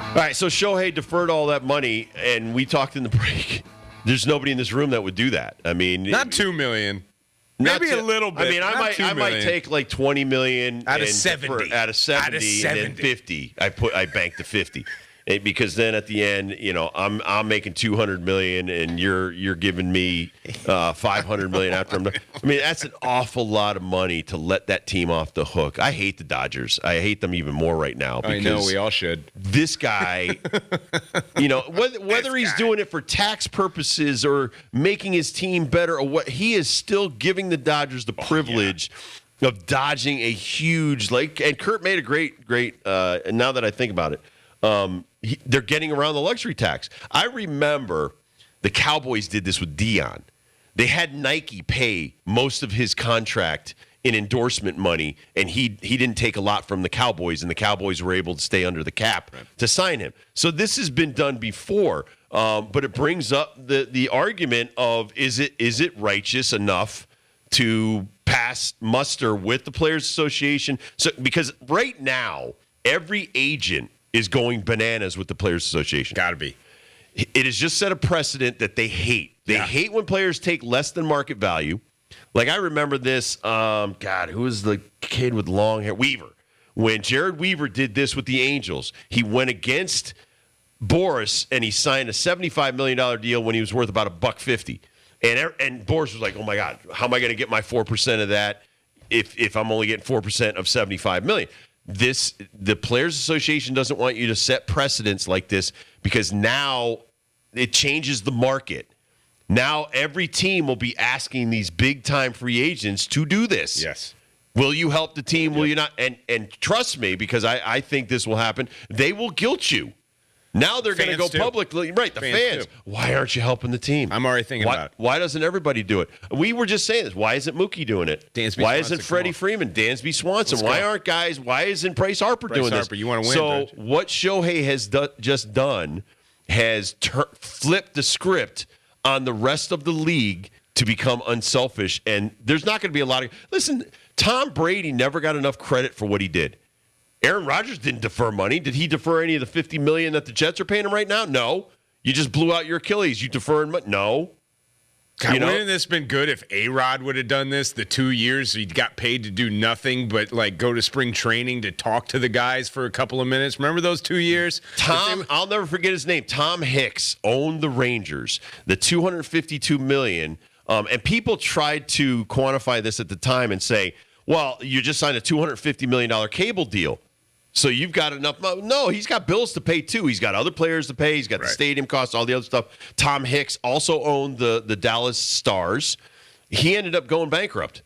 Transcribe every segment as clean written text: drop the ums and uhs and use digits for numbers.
All right, so Shohei deferred all that money, and we talked in the break. There's nobody in this room that would do that. I mean, not $2 million. Maybe a little bit. I mean, I might take like $20 million out of 70, out of 70, and then 50. I banked the 50. Because then at the end, I'm making $200 million, and you're giving me $500 million after I'm done. I mean, that's an awful lot of money to let that team off the hook. I hate the Dodgers. I hate them even more right now. I know, we all should. This guy, whether he's doing it for tax purposes or making his team better or what, he is still giving the Dodgers the privilege of dodging a huge and Kurt made a great. And now that I think about it. They're getting around the luxury tax. I remember the Cowboys did this with Dion. They had Nike pay most of his contract in endorsement money, and he didn't take a lot from the Cowboys, and the Cowboys were able to stay under the cap to sign him. So this has been done before, but it brings up the argument of is it righteous enough to pass muster with the Players Association? So because right now every agent is going bananas with the Players Association. Got to be. It has just set a precedent that they hate. They hate when players take less than market value. Like I remember this, who was the kid with long hair? Weaver. When Jared Weaver did this with the Angels, he went against Boris and he signed a $75 million deal when he was worth about $150. And Boris was like, oh my God, how am I going to get my 4% of that if I'm only getting 4% of $75 million? The Players Association doesn't want you to set precedents like this because now it changes the market. Now every team will be asking these big-time free agents to do this. Yes. Will you help the team? Will you not? And trust me, because I think this will happen, they will guilt you. Now they're going to go publicly. Right, the fans. Why aren't you helping the team? I'm already thinking about it. Why doesn't everybody do it? We were just saying this. Why isn't Mookie doing it? Why isn't Freddie Freeman, Dansby Swanson? Why isn't Bryce Harper doing this? You want to win, so what Shohei has just done has flipped the script on the rest of the league to become unselfish. And there's not going to be a lot of – listen, Tom Brady never got enough credit for what he did. Aaron Rodgers didn't defer money. Did he defer any of the $50 million that the Jets are paying him right now? No. You just blew out your Achilles. You deferred money? No. God, wouldn't this been good if A-Rod would have done this the 2 years he got paid to do nothing but go to spring training to talk to the guys for a couple of minutes? Remember those 2 years? I'll never forget his name. Tom Hicks owned the Rangers, the $252 million. And people tried to quantify this at the time and say, well, you just signed a $250 million cable deal. So you've got enough. No, he's got bills to pay too. He's got other players to pay. He's got the stadium costs, all the other stuff. Tom Hicks also owned the Dallas Stars. He ended up going bankrupt.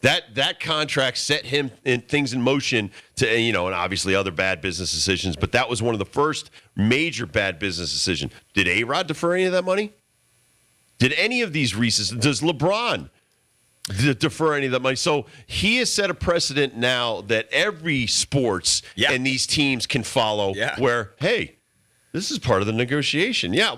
That contract set him things in motion to, and obviously other bad business decisions. But that was one of the first major bad business decisions. Did A-Rod defer any of that money? Did any of these Reese's? Does LeBron defer any of that money? So he has set a precedent now that every sports and these teams can follow where, hey, this is part of the negotiation. Yeah,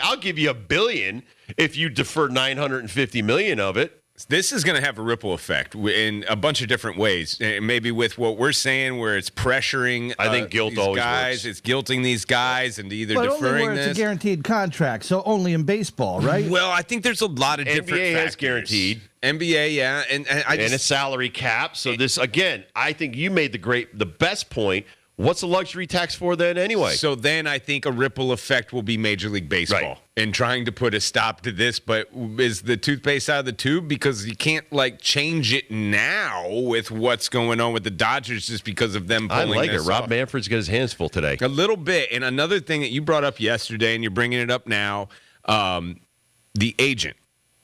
I'll give you $1 billion if you defer $950 million of it. This is going to have a ripple effect in a bunch of different ways. Maybe with what we're saying, where it's pressuring. I think guilt always guys. Works. It's guilting these guys into either but deferring only where this. It's a guaranteed contract, so only in baseball, right? Well, I think there's a lot of different NBA factors. has guaranteed. NBA, yeah, and a salary cap. So this again, I think you made the best point. What's the luxury tax for then anyway? So then I think a ripple effect will be Major League Baseball in trying to put a stop to this. But is the toothpaste out of the tube? Because you can't change it now with what's going on with the Dodgers just because of them pulling I like it. off. Rob Manfred's got his hands full today. A little bit. And another thing that you brought up yesterday, and you're bringing it up now, the agent.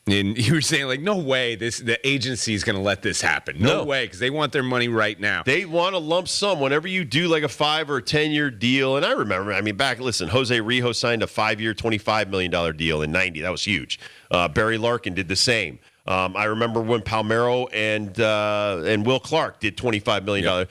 And you were saying, no way, the agency is going to let this happen. No way, because they want their money right now. They want a lump sum. Whenever you do a 5 or a 10-year deal, and I remember, listen, Jose Rijo signed a 5-year, $25 million deal in 90. That was huge. Barry Larkin did the same. I remember when Palmeiro and Will Clark did $25 million. Yep.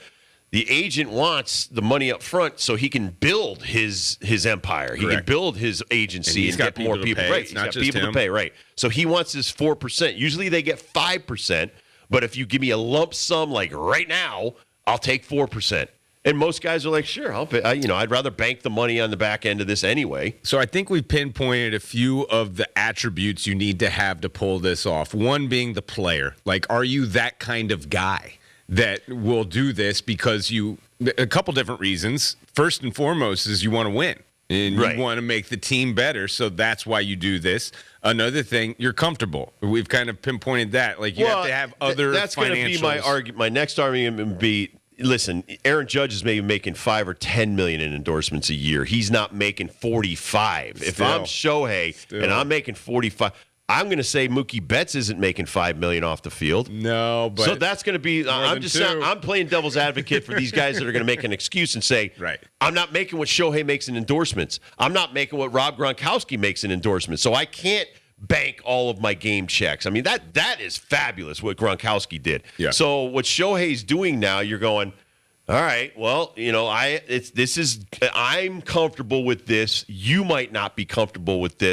The agent wants the money up front so he can build his empire. He can build his agency and get more people. Right, he's got people to pay. Right. So he wants his 4%. Usually they get 5%, but if you give me a lump sum right now, I'll take 4%. And most guys are like, sure, I'd rather bank the money on the back end of this anyway. So I think we pinpointed a few of the attributes you need to have to pull this off. One being the player. Like, are you that kind of guy that will do this because a couple different reasons. First and foremost is you want to win. And you want to make the team better, so that's why you do this. Another thing, you're comfortable. We've kind of pinpointed that. Like, you have to have other That's going to be my argument. My next argument would be, listen, Aaron Judge is maybe making $5 or $10 million in endorsements a year. He's not making 45. If I'm Shohei and I'm making 45, I'm going to say Mookie Betts isn't making $5 million off the field. No, but so that's going to be. I'm playing devil's advocate for these guys that are going to make an excuse and say, I'm not making what Shohei makes in endorsements. I'm not making what Rob Gronkowski makes in endorsements. So I can't bank all of my game checks. I mean, that is fabulous what Gronkowski did. Yeah. So what Shohei's doing now, you're going, all right, well, I'm comfortable with this. You might not be comfortable with this.